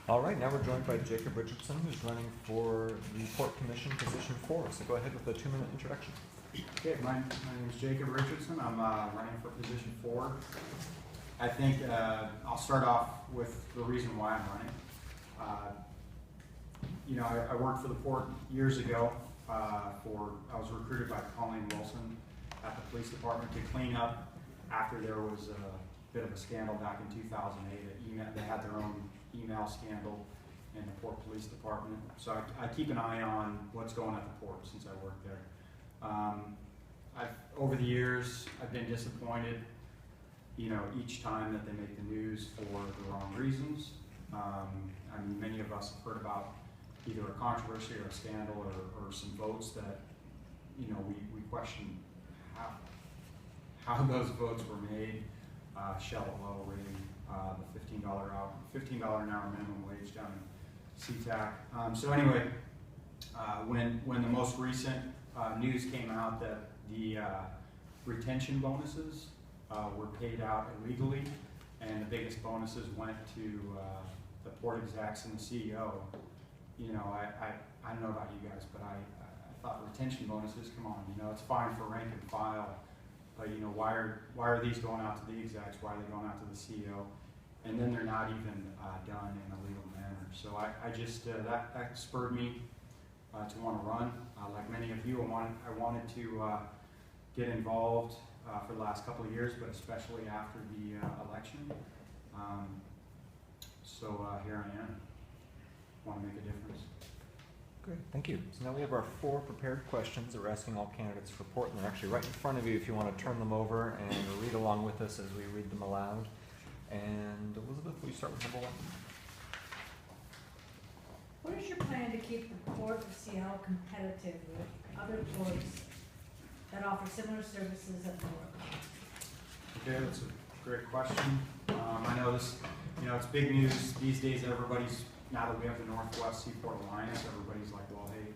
All right, now we're joined by Jacob Richardson, who's running for the Port Commission position 4. So go ahead with a 2-minute introduction. Okay, my name is Jacob Richardson. I'm running for position 4. I think I'll start off with the reason why I'm running. I worked for the port years ago. I was recruited by Colleen Wilson at the police department to clean up after there was a bit of a scandal back in 2008. They had their own email scandal in the Port Police Department. So I keep an eye on what's going on at the port since I work there. Over the years, I've been disappointed, each time that they make the news for the wrong reasons. Many of us have heard about either a controversy or a scandal or some votes that, we question how those votes were made. Shell at low rating, the $15 an hour minimum wage down in SeaTac. So anyway, when the most recent news came out that the retention bonuses were paid out illegally, and the biggest bonuses went to the port execs and the CEO, I don't know about you guys, but I thought retention bonuses, come on, it's fine for rank and file, but why are these going out to the execs? Why are they going out to the CEO? And then they're not even done in a legal manner. So I just that spurred me to want to run. Like many of you, I wanted to get involved for the last couple of years, but especially after the election. So here I am. Want to make a difference. Great, thank you. So now we have our 4 prepared questions that we're asking all candidates for port, and they're actually right in front of you if you want to turn them over and read along with us as we read them aloud. And Elizabeth, will you start with number 1? What is your plan to keep the Port of Seattle competitive with other ports that offer similar services at Newark? Okay, that's a great question. I know this, it's big news these days. Now that we have the Northwest Seaport Alliance, everybody's like, well, hey,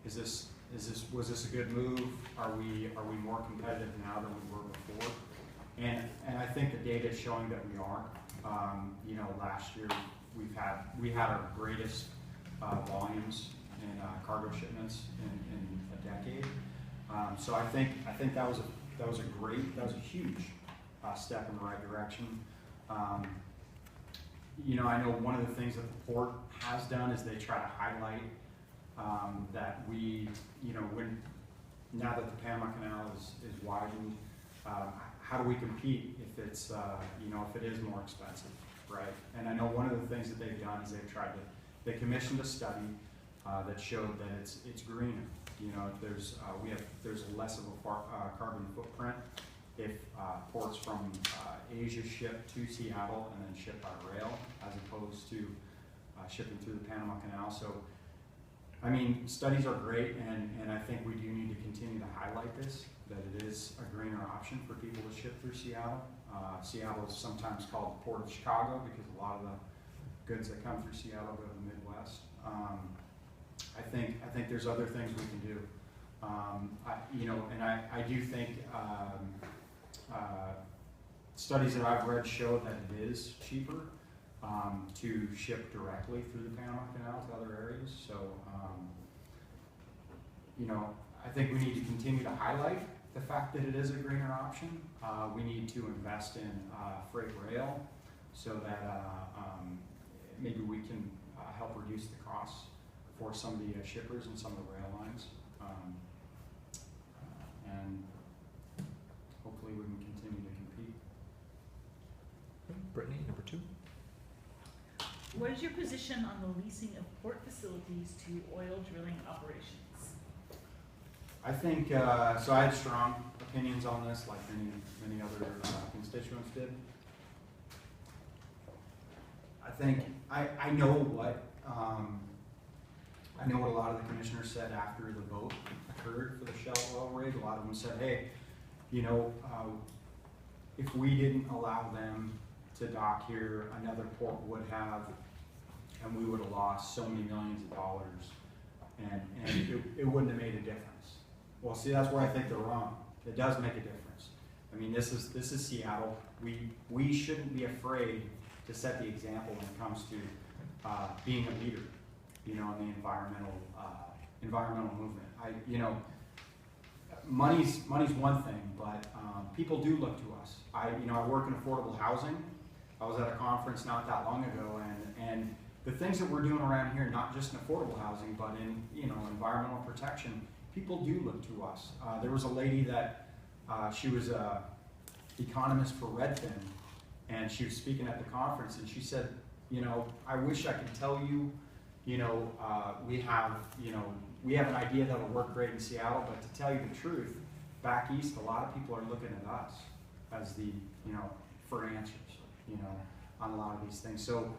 was this a good move? Are we more competitive now than we were before? And I think the data is showing that we are. Last year we had our greatest volumes in cargo shipments in a decade. So I think that was a huge step in the right direction. I know one of the things that the port has done is they try to highlight that now that the Panama Canal is widened, how do we compete if it's if it is more expensive, right? And I know one of the things that they've done is they commissioned a study that showed that it's greener. There's less of a carbon footprint if ports from Asia ship to Seattle and then ship by rail, as opposed to shipping through the Panama Canal. So, studies are great, and I think we do need to continue to highlight this, that it is a greener option for people to ship through Seattle. Seattle is sometimes called the Port of Chicago because a lot of the goods that come through Seattle go to the Midwest. I think there's other things we can do. I do think studies that I've read show that it is cheaper to ship directly through the Panama Canal to other areas. So, I think we need to continue to highlight the fact that it is a greener option. We need to invest in freight rail so that maybe we can help reduce the costs for some of the shippers and some of the rail lines. And hopefully we can continue to compete. Brittany, number 2. What is your position on the leasing of port facilities to oil drilling operations? I think, so I had strong opinions on this, like many other constituents did. I think, I know what a lot of the commissioners said after the vote occurred for the Shell oil rig. A lot of them said, hey, if we didn't allow them to dock here, another port would have, and we would have lost so many millions of dollars, and it wouldn't have made a difference. Well, see, that's where I think they're wrong. It does make a difference. This is Seattle. We shouldn't be afraid to set the example when it comes to being a leader, you know, in the environmental movement. You know, money's one thing, but people do look to us. You know, I work in affordable housing. I was at a conference not that long ago, and the things that we're doing around here, not just in affordable housing, but in, you know, environmental protection, people do look to us. There was a lady that she was a economist for Redfin, and she was speaking at the conference, and she said, you know, I wish I could tell you, you know, we have an idea that will work great in Seattle, but to tell you the truth, back east, a lot of people are looking at us as the, you know, for answers, you know, on a lot of these things. So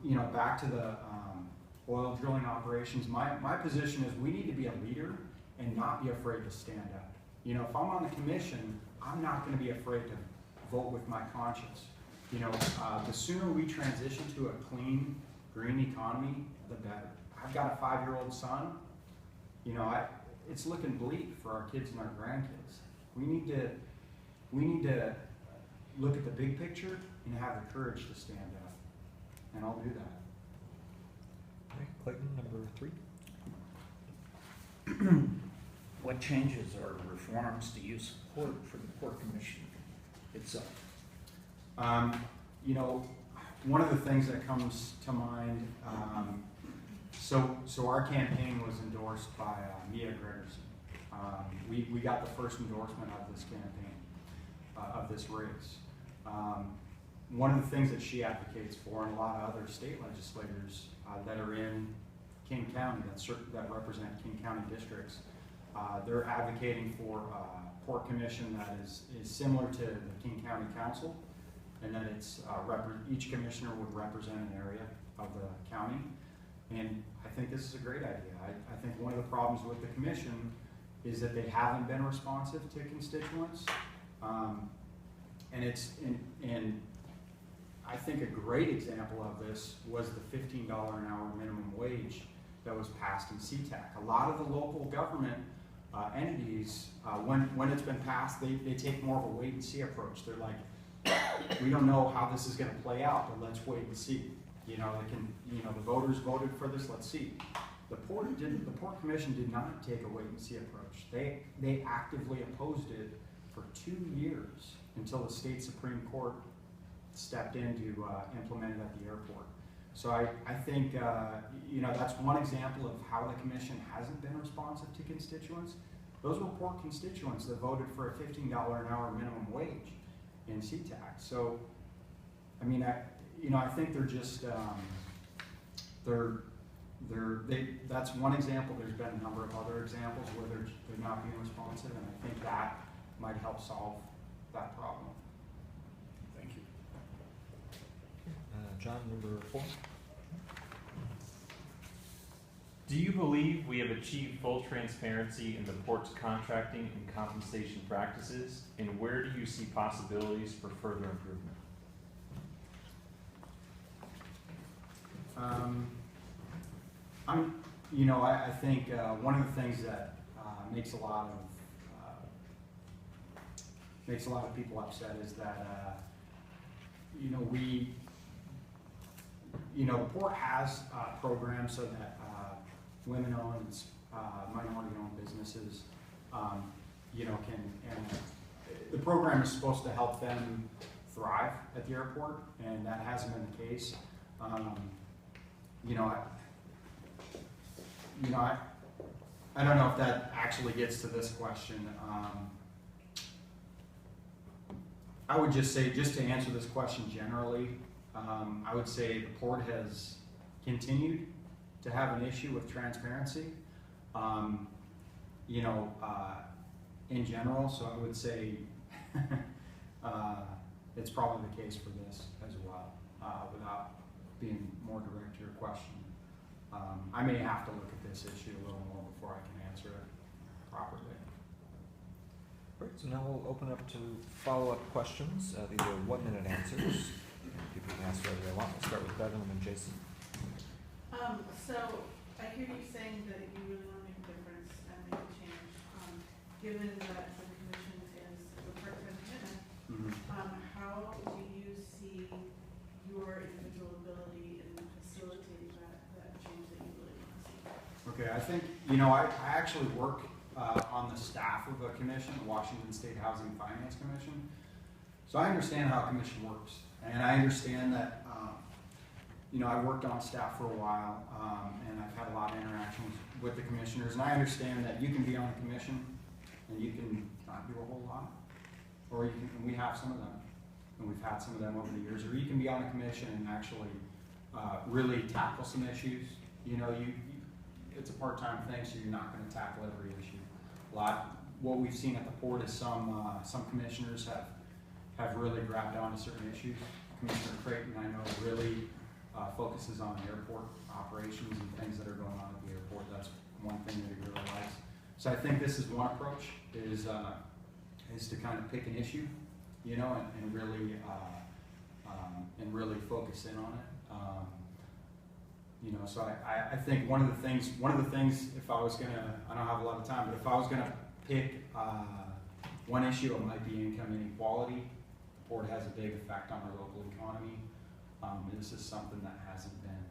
you know, back to the oil drilling operations, my position is we need to be a leader and not be afraid to stand up. You know, if I'm on the commission, I'm not going to be afraid to vote with my conscience. You know, the sooner we transition to a clean, green economy, the better. I've got a 5-year-old son. You know, it's looking bleak for our kids and our grandkids. We need to look at the big picture and have the courage to stand up. And I'll do that. Okay, Clayton, number 3. What changes or reforms do you support for the Port Commission itself? You know, one of the things that comes to mind, so our campaign was endorsed by Mia Richardson. We got the first endorsement of this campaign, of this race. One of the things that she advocates for, and a lot of other state legislators that are in King County, that represent King County districts, they're advocating for a Port Commission that is similar to the King County Council, and that it's each commissioner would represent an area of the county. And I think this is a great idea. I think one of the problems with the commission is that they haven't been responsive to constituents, and I think a great example of this was the $15 an hour minimum wage that was passed in CTAC. A lot of the local government entities, when it's been passed, they take more of a wait and see approach. They're like, we don't know how this is going to play out, but let's wait and see. You know, the voters voted for this. Let's see. The Port Commission did not take a wait and see approach. They actively opposed it for 2 years until the state Supreme Court stepped in to implement it at the airport. So I think you know, that's one example of how the commission hasn't been responsive to constituents. Those were Port constituents that voted for a $15 an hour minimum wage in CTAC. So, I mean, I think they're just that's one example. There's been a number of other examples where they're not being responsive, and I think that might help solve that problem. Thank you. John, number 4. Do you believe we have achieved full transparency in the port's contracting and compensation practices, and where do you see possibilities for further improvement? I think one of the things that makes a lot of people upset is that the port has programs so that women-owned, minority-owned businesses, the program is supposed to help them thrive at the airport, and that hasn't been the case. I don't know if that actually gets to this question. I would just say, just to answer this question generally, I would say the port has continued to have an issue with transparency, in general. So I would say it's probably the case for this as well, without being more direct to your question. I may have to look at this issue a little more before I can answer it properly. Great, so now we'll open up to follow-up questions. These are 1-minute answers. And people can ask whatever they want. We'll start with Bevan and then Jason. So I hear you saying that you really want to make a difference and make a change. Given that the commission is a part-time commitment, how do you see your individual ability in Okay, I think, you know, I actually work on the staff of a commission, the Washington State Housing and Finance Commission. So I understand how a commission works, and I understand that, you know, I worked on staff for a while, and I've had a lot of interactions with the commissioners, and I understand that you can be on a commission and you can not do a whole lot, or you can, and we have some of them, and we've had some of them over the years, or you can be on a commission and actually really tackle some issues. You know, it's a part-time thing, so you're not going to tackle every issue. What we've seen at the port is some commissioners have really grabbed onto certain issues. Commissioner Creighton, I know, really focuses on airport operations and things that are going on at the airport. That's one thing that he really likes. So I think this is one approach, is to kind of pick an issue, you know, and really focus in on it. You know, so I think one of the things, if I was gonna, I don't have a lot of time, but if I was gonna pick one issue, it might be income inequality. The port has a big effect on our local economy. This is something that hasn't been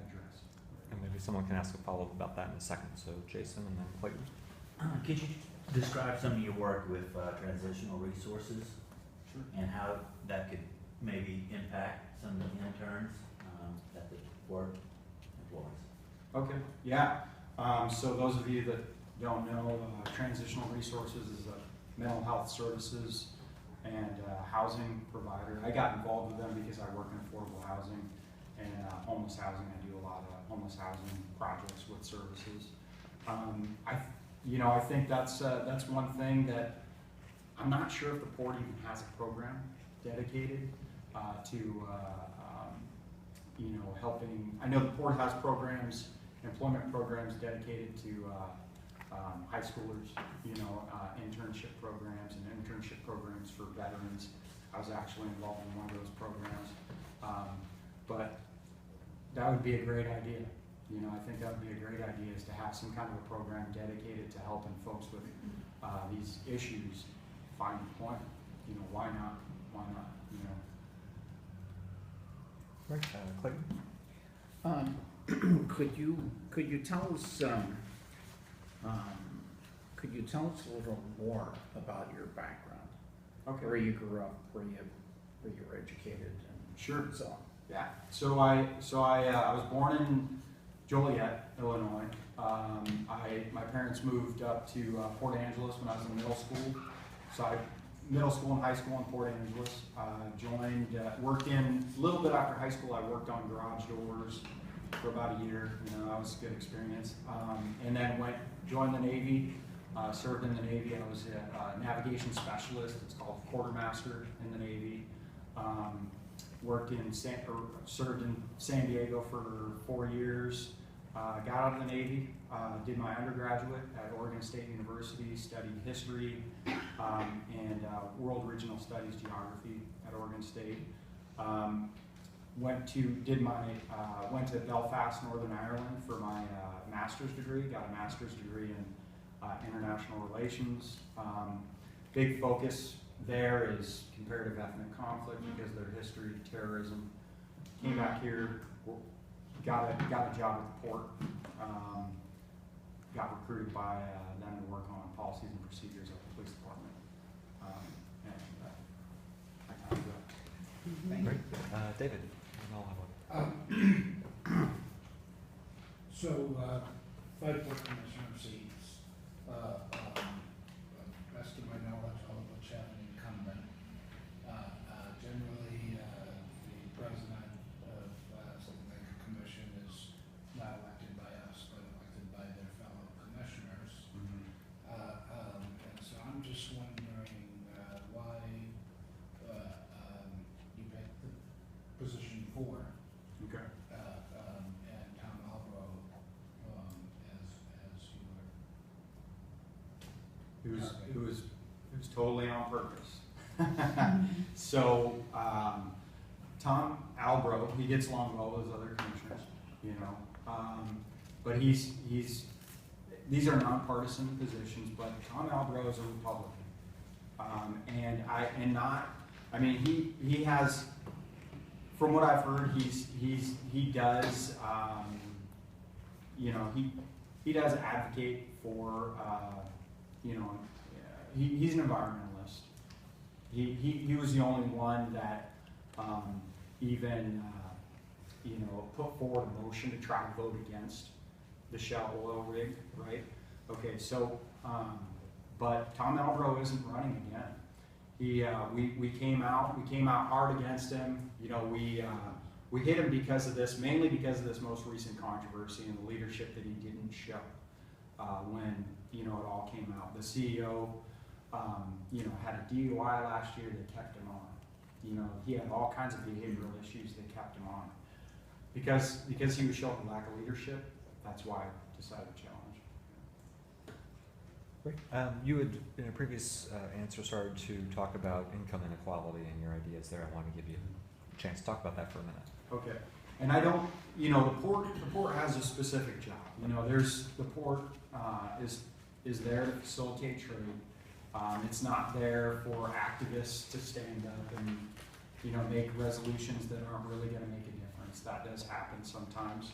addressed. And maybe someone can ask a follow-up about that in a second. So Jason and then Clayton. Could you describe some of your work with transitional resources? Sure. And how that could maybe impact some of the interns that the board employs? Okay, yeah. So those of you that don't know, Transitional Resources is a mental health services and housing provider. I got involved with them because I work in affordable housing and homeless housing. I do a lot of homeless housing projects with services. I think that's one thing that I'm not sure if the port even has a program dedicated to helping. I know the port has programs, employment programs dedicated to high schoolers, internship programs and internship programs for veterans. I was actually involved in one of those programs, but that would be a great idea. I think that would be a great idea, is to have some kind of a program dedicated to helping folks with these issues find employment. Why not? Why not? Right, Clayton. Could you tell us a little more about your background? Okay. Where you grew up, where you were educated, and Sure. so on. Yeah. So I was born in Joliet, Illinois. My parents moved up to Port Angeles when I was in middle school. So middle school and high school in Port Angeles. Worked in a little bit after high school. I worked on garage doors for about a year. That was a good experience. And then joined the Navy. Served in the Navy. I was a navigation specialist. It's called quartermaster in the Navy. Served in San Diego for 4 years. Got out of the Navy. Did my undergraduate at Oregon State University. Studied history and World Regional Studies geography at Oregon State. Went to Belfast, Northern Ireland for my master's degree. Got a master's degree in international relations. Big focus there is comparative ethnic conflict because of their history, terrorism. Came back here, got a job at the port. Got recruited by them to work on policies and procedures at the police department. I kind of do that. Great. David, and I'll have So, 5 board commissioner seats. Best of my knowledge, all of which have an incumbent. Generally, the president of something like a commission is not elected by us, but elected by their fellow commissioners. And so I'm just wondering why you picked the position 4. Okay. And Tom Albro as your It was totally on purpose. So Tom Albro, he gets along well with other commissioners, but these are nonpartisan positions. But Tom Albro is a Republican, he has, from what I've heard, he does you know, he does advocate for, you know, he's an environmentalist. He was the only one that even, you know, put forward a motion to try to vote against the Shell oil rig, right? Okay, so, but Tom Eldro isn't running again. We came out hard against him. You know, we hit him because of this, mainly because of this most recent controversy and the leadership that he didn't show when, you know, it all came out. The CEO, you know, had a DUI last year. They kept him on. You know, he had all kinds of behavioral issues. They kept him on because he was showing a lack of leadership. That's why I decided to challenge. Great. You had, in a previous answer, started to talk about income inequality and your ideas there. I want to give you a chance to talk about that for a minute. Okay. And I don't, you know, the port has a specific job. You know, the port is there to facilitate trade. It's not there for activists to stand up and, you know, make resolutions that aren't really going to make a difference. That does happen sometimes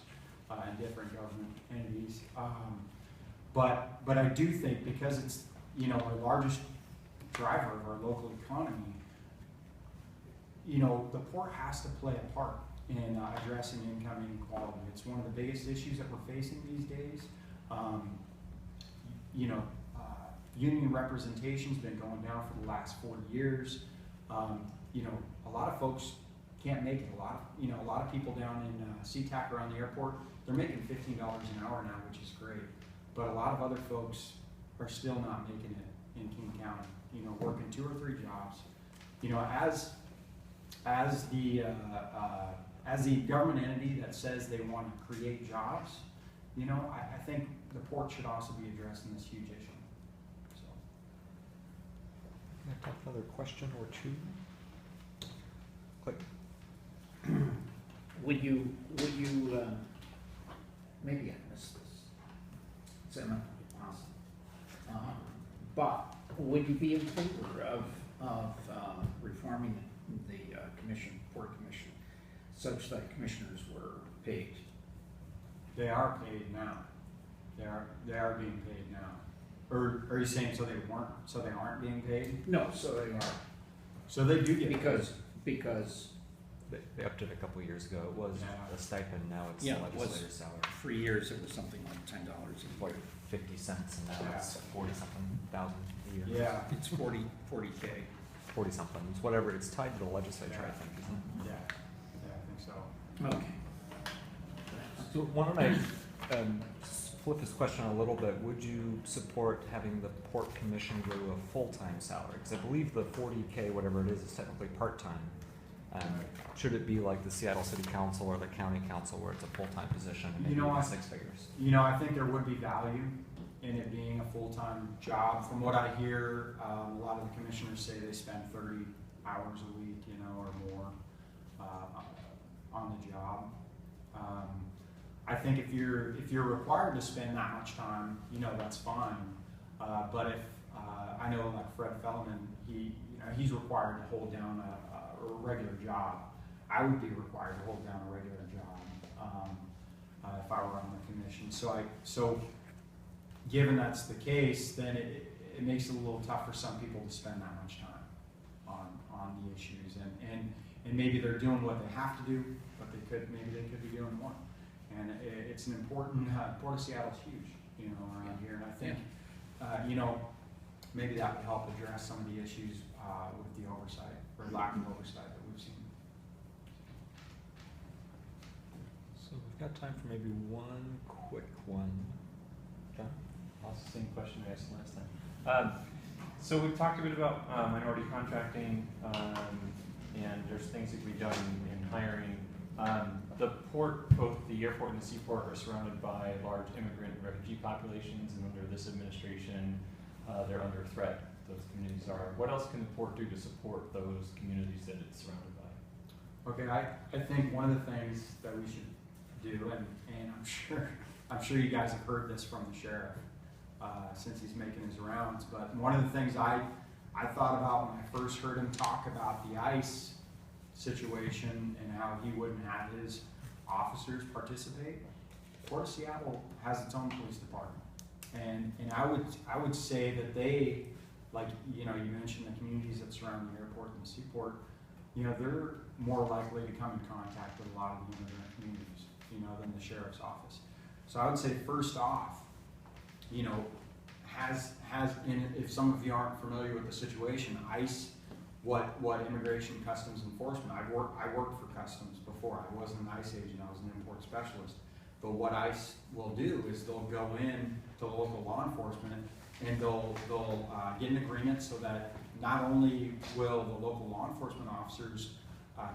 in different government entities. But I do think because it's, you know, our largest driver of our local economy, you know, the port has to play a part in addressing income inequality. It's one of the biggest issues that we're facing these days. You know, union representation's been going down for the last 40 years. You know, a lot of folks can't make it. A lot of people down in SeaTac around the airport, they're making $15 an hour now, which is great. But a lot of other folks are still not making it in King County. You know, working 2 or 3 jobs. You know, as the government entity that says they want to create jobs, you know, I think the port should also be addressing this huge issue. So, Can I take another question or two? Click. Would you, maybe I missed this. It's not possible. But would you be in favor of reforming the port commission, such that commissioners were paid? they are paid now. They are being paid now. Or are you saying so they aren't being paid? No, so they are. So they do get paid. Because They upped it a couple of years ago. It was Yeah. a stipend, now it's Yeah, the it was. legislator's salary. 3 years, it was something like $10 a Like year. 50 cents, and now it's Yeah. 40-something thousand a year. Yeah, It's 40K. 40-something, it's whatever, it's tied to the legislature, I Yeah. think, isn't it? yeah, I think so. Okay. So why don't I flip this question a little bit? Would you support having the Port Commission go to a full-time salary? Because I believe the 40K, whatever it is technically part-time. Should it be like the Seattle City Council or the County Council where it's a full-time position and maybe You know, even I- 6 figures? I think there would be value in it being a full-time job. From what I hear, a lot of the commissioners say they spend 30 hours a week, or more on the job. I think if you're required to spend that much time, that's fine. But if I know like Fred Fellman, he's required to hold down a regular job. I would be required to hold down a regular job if I were on the commission. So given that's the case, then it makes it a little tough for some people to spend that much time on the issues, and maybe they're doing what they have to do, but maybe they could be doing more. And it's an important, Port of Seattle's huge, around here, and I think, maybe that would help address some of the issues with the oversight, or lack of oversight that we've seen. So we've got time for maybe one quick one. John? Ask the same question I asked last time. So we've talked a bit about minority contracting, and there's things that can be done in hiring. The port, both the airport and the seaport, are surrounded by large immigrant and refugee populations, and under this administration, they're under threat. Those communities are. What else can the port do to support those communities that it's surrounded by? Okay, I think one of the things that we should do, and I'm sure you guys have heard this from the sheriff since he's making his rounds, but one of the things I thought about when I first heard him talk about the ICE situation and how he wouldn't have his officers participate, Port of Seattle has its own police department. And I would say that they, like, you know, you mentioned the communities that surround the airport and the seaport, you know, they're more likely to come in contact with a lot of the immigrant communities, you know, than the sheriff's office. So I would say first off, you know, if some of you aren't familiar with the situation, ICE, what Immigration Customs Enforcement, I worked for Customs before. I wasn't an ICE agent, I was an import specialist. But what ICE will do is they'll go in to local law enforcement and they'll get an agreement so that not only will the local law enforcement officers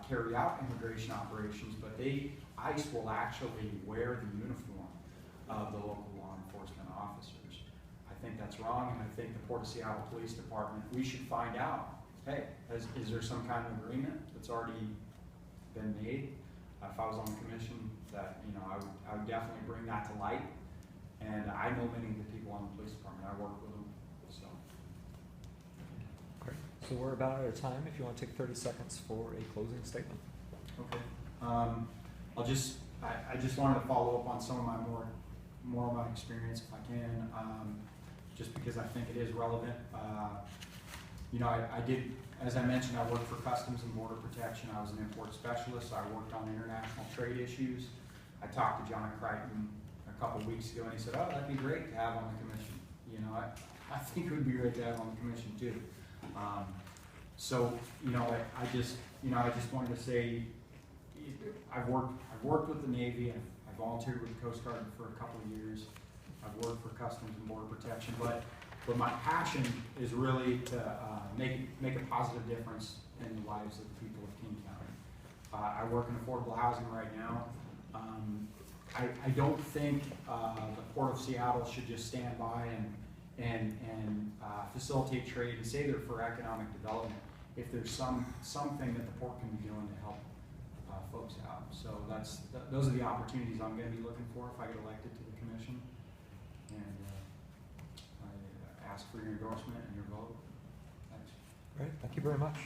carry out immigration operations, but ICE will actually wear the uniform of the local law enforcement officers. I think that's wrong, and I think the Port of Seattle Police Department, we should find out, hey, is there some kind of agreement that's already been made? If I was on the commission, that, you know, I would definitely bring that to light. And I know many of the people on the police department, I work with them, so. Great. So we're about out of time. If you want to take 30 seconds for a closing statement. Okay. I just wanted to follow up on some of my more of my experience, if I can, just because I think it is relevant. You know, I did, as I mentioned, I worked for Customs and Border Protection. I was an import specialist. I worked on international trade issues. I talked to John Crichton a couple weeks ago, and he said, "Oh, that'd be great to have on the commission." You know, I think it would be great to have on the commission too. So, you know, I just wanted to say, I've worked with the Navy. I volunteered with the Coast Guard for a couple of years. I've worked for Customs and Border Protection, but my passion is really to make a positive difference in the lives of the people of King County. I work in affordable housing right now. I don't think the Port of Seattle should just stand by and facilitate trade and say they're for economic development if there's something that the port can be doing to help folks out. So those are the opportunities I'm going to be looking for if I get elected to the commission. And I ask for your endorsement and your vote. Thanks. Great. Thank you very much.